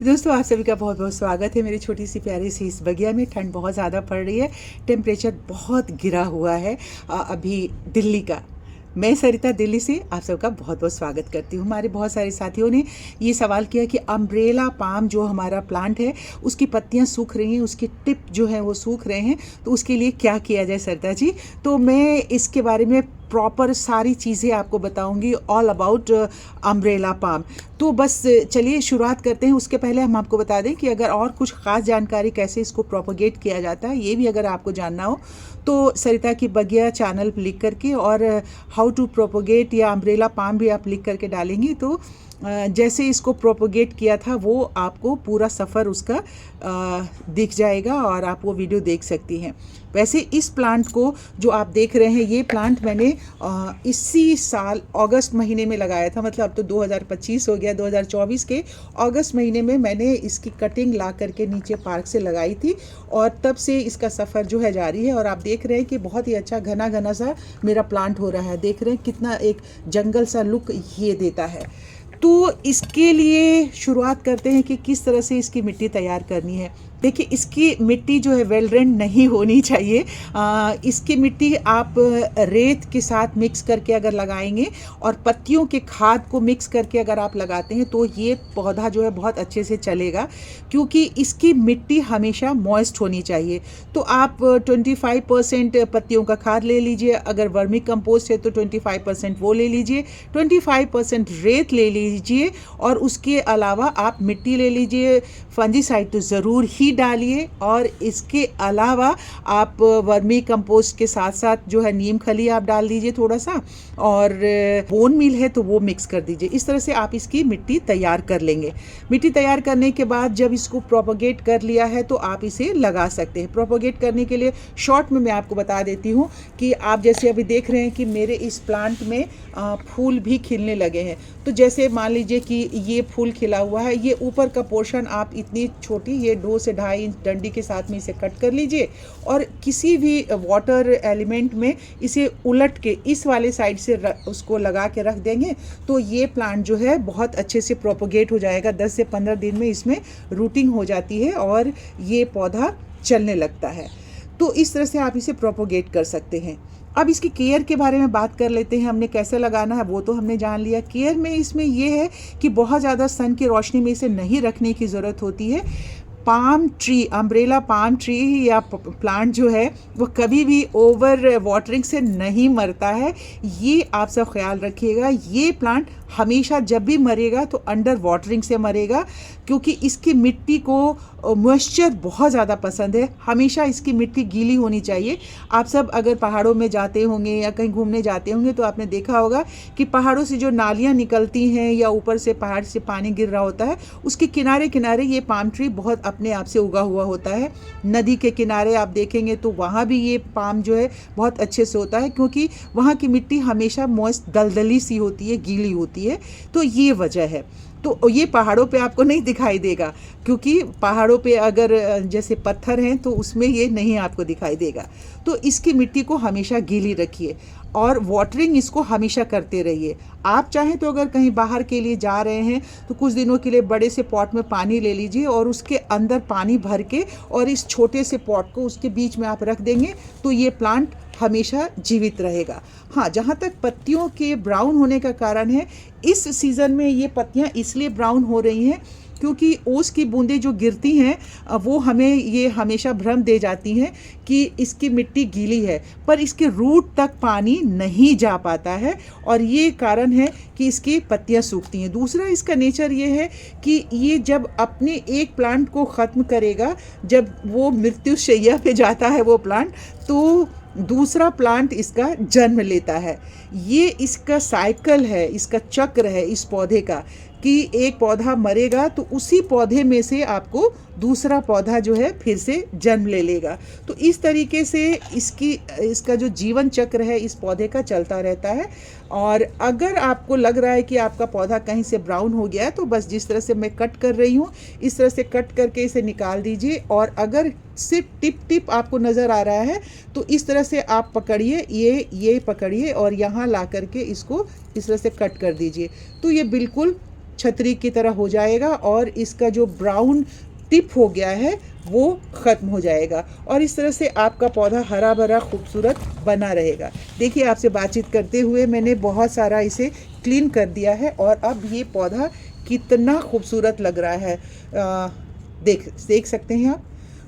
दोस्तों, आप सभी का बहुत बहुत स्वागत है मेरी छोटी सी प्यारी सी इस बगिया में। ठंड बहुत ज़्यादा पड़ रही है, टेम्परेचर बहुत गिरा हुआ है अभी दिल्ली का। मैं सरिता दिल्ली से आप सबका बहुत बहुत स्वागत करती हूँ। हमारे बहुत सारे साथियों ने ये सवाल किया कि अम्ब्रेला पाम जो हमारा प्लांट है उसकी पत्तियाँ सूख रही हैं, उसकी टिप जो है वो सूख रहे हैं, तो उसके लिए क्या किया जाए सरिता जी। तो मैं इसके बारे में प्रॉपर सारी चीज़ें आपको बताऊंगी, ऑल अबाउट अम्ब्रेला पाम। तो बस चलिए शुरुआत करते हैं। उसके पहले हम आपको बता दें कि अगर और कुछ ख़ास जानकारी कैसे इसको प्रोपोगेट किया जाता है ये भी अगर आपको जानना हो तो सरिता की बगिया चैनल लिख करके और हाउ टू प्रोपोगेट या अम्ब्रेला पाम भी आप लिख करके डालेंगी तो जैसे इसको प्रोपोगेट किया था वो आपको पूरा सफ़र उसका दिख जाएगा और आप वो वीडियो देख सकती हैं। वैसे इस प्लांट को जो आप देख रहे हैं ये प्लांट मैंने इसी साल अगस्त महीने में लगाया था, मतलब अब तो 2025 हो गया। 2024 के अगस्त महीने में मैंने इसकी कटिंग ला करके नीचे पार्क से लगाई थी और तब से इसका सफ़र जो है जारी है। और आप देख रहे हैं कि बहुत ही अच्छा घना घना सा मेरा प्लांट हो रहा है। देख रहे हैं कितना एक जंगल सा लुक ये देता है। तो इसके लिए शुरुआत करते हैं कि किस तरह से इसकी मिट्टी तैयार करनी है। देखिए, इसकी मिट्टी जो है वेल ड्रेन्ड नहीं होनी चाहिए। इसकी मिट्टी आप रेत के साथ मिक्स करके अगर लगाएंगे और पत्तियों के खाद को मिक्स करके अगर आप लगाते हैं तो ये पौधा जो है बहुत अच्छे से चलेगा, क्योंकि इसकी मिट्टी हमेशा मॉइस्ट होनी चाहिए। तो आप 25% पत्तियों का खाद ले लीजिए, अगर वर्मी कंपोस्ट है तो 25% वो ले लीजिए, 25% रेत ले लीजिए और उसके अलावा आप मिट्टी ले लीजिए। फंजीसाइड तो ज़रूर ही डालिए और इसके अलावा आप वर्मी कंपोस्ट के साथ साथ जो है नीम खली आप डाल दीजिए थोड़ा सा, और बोन मील है तो वो मिक्स कर दीजिए। इस तरह से आप इसकी मिट्टी तैयार कर लेंगे। मिट्टी तैयार करने के बाद जब इसको प्रोपोगेट कर लिया है तो आप इसे लगा सकते हैं। प्रोपोगेट करने के लिए शॉर्ट में मैं आपको बता देती हूँ कि आप जैसे अभी देख रहे हैं कि मेरे इस प्लांट में फूल भी खिलने लगे हैं। तो जैसे मान लीजिए कि ये फूल खिला हुआ है, ये ऊपर का पोर्शन आप इतनी छोटी ये 2 से 2.5 इंच डंडी के साथ में इसे कट कर लीजिए और किसी भी वाटर एलिमेंट में इसे उलट के इस वाले साइड से उसको लगा के रख देंगे तो ये प्लांट जो है बहुत अच्छे से प्रोपोगेट हो जाएगा। 10 से 15 दिन में इसमें रूटिंग हो जाती है और ये पौधा चलने लगता है। तो इस तरह से आप इसे प्रोपोगेट कर सकते हैं। अब इसकी केयर के बारे में बात कर लेते हैं। हमने कैसे लगाना है वो तो हमने जान लिया। केयर में इसमें ये है कि बहुत ज़्यादा सन की रोशनी में इसे नहीं रखने की ज़रूरत होती है। Palm tree, umbrella palm tree या प्लांट जो है वो कभी भी ओवर वाटरिंग से नहीं मरता है, ये आप सब ख्याल रखिएगा। ये प्लांट हमेशा जब भी मरेगा तो अंडर वाटरिंग से मरेगा, क्योंकि इसकी मिट्टी को मॉइस्चर बहुत ज़्यादा पसंद है। हमेशा इसकी मिट्टी गीली होनी चाहिए। आप सब अगर पहाड़ों में जाते होंगे या कहीं घूमने जाते होंगे तो आपने देखा होगा कि पहाड़ों से जो नालियाँ निकलती हैं या ऊपर से पहाड़ से पानी गिर रहा होता है उसके किनारे किनारे ये पाम ट्री बहुत अपने आप से उगा हुआ होता है। नदी के किनारे आप देखेंगे तो वहाँ भी ये पाम जो है बहुत अच्छे से होता है, क्योंकि वहाँ की मिट्टी हमेशा मॉइस्ट दलदली सी होती है, गीली होती है। तो ये वजह है। तो ये पहाड़ों पे आपको नहीं दिखाई देगा, क्योंकि पहाड़ों पे अगर जैसे पत्थर हैं तो उसमें ये नहीं आपको दिखाई देगा। तो इसकी मिट्टी को हमेशा गीली रखिए और वाटरिंग इसको हमेशा करते रहिए। आप चाहें तो अगर कहीं बाहर के लिए जा रहे हैं तो कुछ दिनों के लिए बड़े से पॉट में पानी ले लीजिए और उसके अंदर पानी भर के और इस छोटे से पॉट को उसके बीच में आप रख देंगे तो ये प्लांट हमेशा जीवित रहेगा। हाँ, जहाँ तक पत्तियों के ब्राउन होने का कारण है, इस सीज़न में ये पत्तियाँ इसलिए ब्राउन हो रही हैं क्योंकि ओस की बूंदें जो गिरती हैं वो हमें ये हमेशा भ्रम दे जाती हैं कि इसकी मिट्टी गीली है, पर इसके रूट तक पानी नहीं जा पाता है और ये कारण है कि इसकी पत्तियां सूखती हैं। दूसरा इसका नेचर ये है कि ये जब अपने एक प्लांट को ख़त्म करेगा, जब वो मृत्युशैया पे जाता है वो प्लांट, तो दूसरा प्लांट इसका जन्म लेता है। ये इसका साइकिल है, इसका चक्र है इस पौधे का कि एक पौधा मरेगा तो उसी पौधे में से आपको दूसरा पौधा जो है फिर से जन्म ले लेगा। तो इस तरीके से इसका जो जीवन चक्र है इस पौधे का चलता रहता है। और अगर आपको लग रहा है कि आपका पौधा कहीं से ब्राउन हो गया है तो बस जिस तरह से मैं कट कर रही हूँ इस तरह से कट करके इसे निकाल दीजिए। और अगर सिर्फ टिप आपको नज़र आ रहा है तो इस तरह से आप पकड़िए, ये पकड़िए और यहाँ ला करके इसको इस तरह से कट कर दीजिए। तो ये बिल्कुल छतरी की तरह हो जाएगा और इसका जो ब्राउन टिप हो गया है वो ख़त्म हो जाएगा और इस तरह से आपका पौधा हरा भरा खूबसूरत बना रहेगा। देखिए, आपसे बातचीत करते हुए मैंने बहुत सारा इसे क्लीन कर दिया है और अब ये पौधा कितना खूबसूरत लग रहा है। देख सकते हैं आप।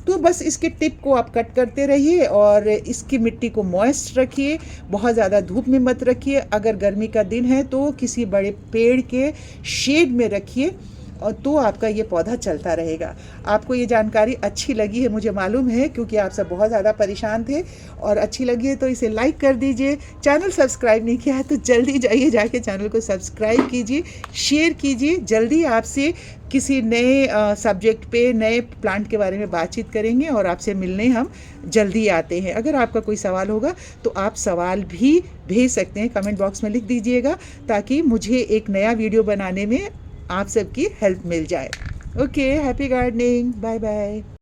तो बस इसके टिप को आप कट करते रहिए और इसकी मिट्टी को मॉइस्ट रखिए, बहुत ज़्यादा धूप में मत रखिए। अगर गर्मी का दिन है तो किसी बड़े पेड़ के शेड में रखिए और तो आपका ये पौधा चलता रहेगा। आपको ये जानकारी अच्छी लगी है मुझे मालूम है, क्योंकि आप सब बहुत ज़्यादा परेशान थे, और अच्छी लगी है तो इसे लाइक कर दीजिए। चैनल सब्सक्राइब नहीं किया है तो जल्दी जाइए, जाके चैनल को सब्सक्राइब कीजिए, शेयर कीजिए। जल्दी आपसे किसी नए सब्जेक्ट पे, नए प्लांट के बारे में बातचीत करेंगे और आपसे मिलने हम जल्दी आते हैं। अगर आपका कोई सवाल होगा तो आप सवाल भी भेज सकते हैं, कमेंट बॉक्स में लिख दीजिएगा, ताकि मुझे एक नया वीडियो बनाने में आप सबकी हेल्प मिल जाए। Okay, happy gardening, bye bye.